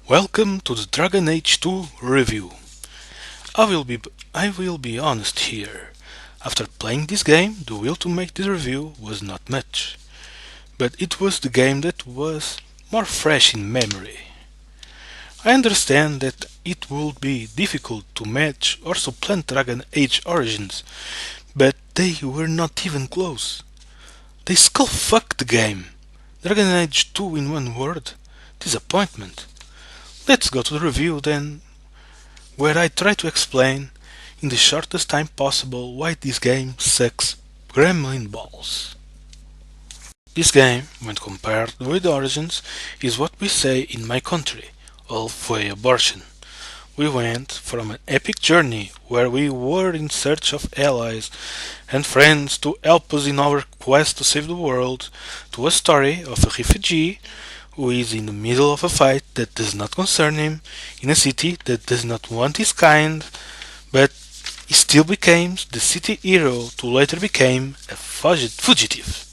Welcome to the Dragon Age 2 review. I will be honest here. After playing this game, the will to make this review was not much. But it was the game that was more fresh in memory. I understand that it would be difficult to match or supplant Dragon Age Origins, but they were not even close. They skull fucked the game. Dragon Age 2 in one word: disappointment. Let's go to the review then, where I try to explain in the shortest time possible why this game sucks gremlin balls. This game, when compared with Origins, is what we say in my country, halfway abortion. We went from an epic journey where we were in search of allies and friends to help us in our quest to save the world, to a story of a refugee who is in the middle of a fight that does not concern him, in a city that does not want his kind, but he still becomes the city hero to later become a fugitive.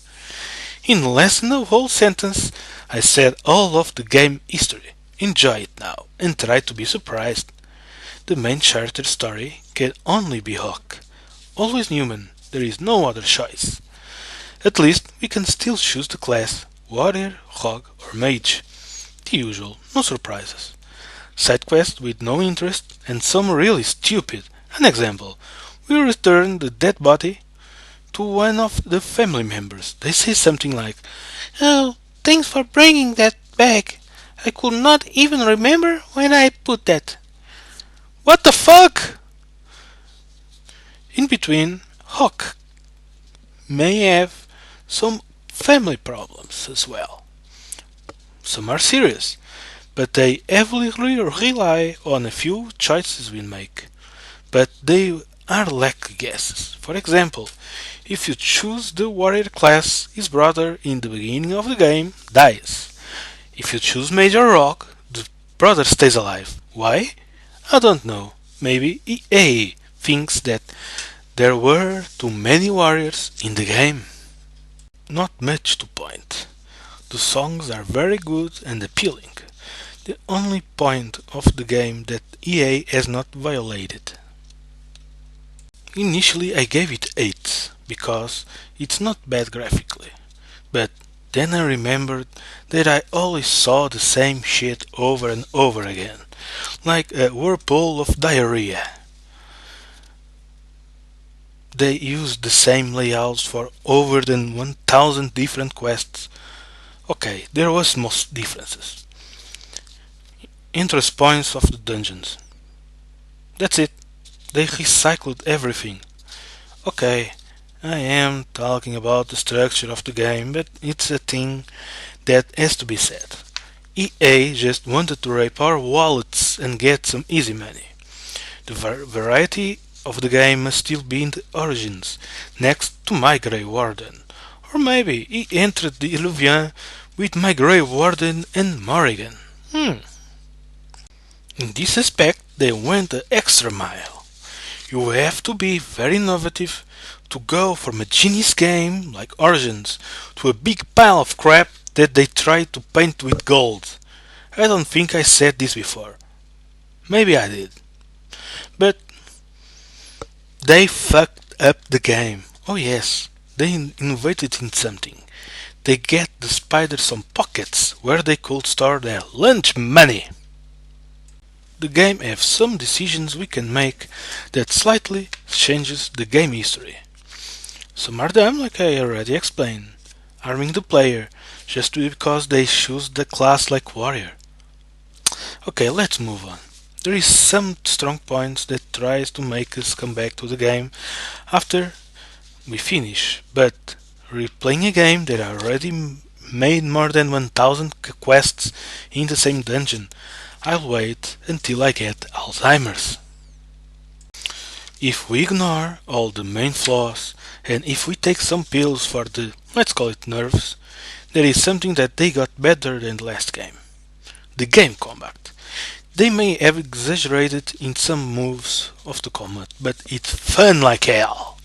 In less than a whole sentence, I said all of the game history. Enjoy it now and try to be surprised. The main character story can only be Hawk. Always human, there is no other choice. At least we can still choose the class warrior, rogue or mage. The usual, no surprises. Side quests with no interest and some really stupid. An example, we return the dead body to one of the family members. They say something like, "Oh, thanks for bringing that back. I could not even remember when I put that." What the fuck? In between, Hawk may have some family problems as well. Some are serious, but they heavily rely on a few choices we make. But they are lack guesses. For example, if you choose the warrior class, his brother in the beginning of the game dies. If you choose Major Rock, the brother stays alive. Why? I don't know. Maybe EA thinks that there were too many warriors in the game. Not much to point. The songs are very good and appealing. The only point of the game that EA has not violated. Initially I gave it 8 because it's not bad graphically, but then I remembered that I always saw the same shit over and over again, like a whirlpool of diarrhea. They used the same layouts for over than 1000 different quests. Okay, there was most differences. Entrance points of the dungeons. That's it. They recycled everything. Okay, I am talking about the structure of the game, but it's a thing that has to be said. EA just wanted to rape our wallets and get some easy money. The variety of the game must still be in the origins, next to My Grey Warden. Or maybe he entered the Illuvian with My Grey Warden and Morrigan. In this aspect, they went the extra mile. You have to be very innovative to go from a genius game like Origins to a big pile of crap that they try to paint with gold. I don't think I said this before. Maybe I did. But they fucked up the game. Oh yes, they innovated in something. They get the spiders some pockets where they could store their lunch money. The game has some decisions we can make that slightly changes the game history. Some are dumb, like I already explained, harming the player just because they choose the class like warrior. Okay, let's move on. There is some strong points that tries to make us come back to the game after we finish, but replaying a game that already made more than 1000 quests in the same dungeon, I'll wait until I get Alzheimer's. If we ignore all the main flaws and if we take some pills for the, let's call it nerves, there is something that they got better than the last game. The game combat. They may have exaggerated in some moves of the combat, but it's fun like hell.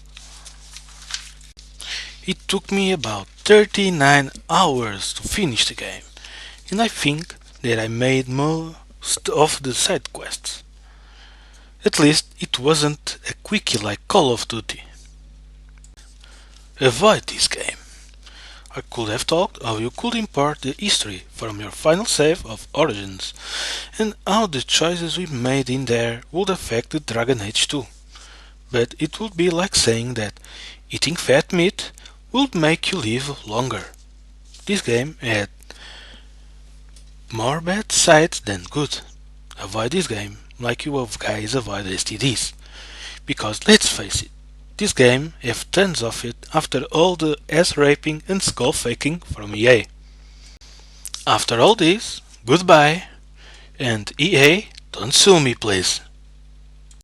It took me about 39 hours to finish the game, and I think that I made most most of the side quests. At least it wasn't a quickie like Call of Duty. Avoid this game. I could have talked how you could import the history from your final save of Origins, and how the choices we made in there would affect the Dragon Age 2. But it would be like saying that eating fat meat would make you live longer. This game had more bad sides than good. Avoid this game like you guys avoid STDs. Because let's face it, this game have tons of it after all the ass raping and skull faking from EA. After all this, goodbye, and EA, don't sue me please.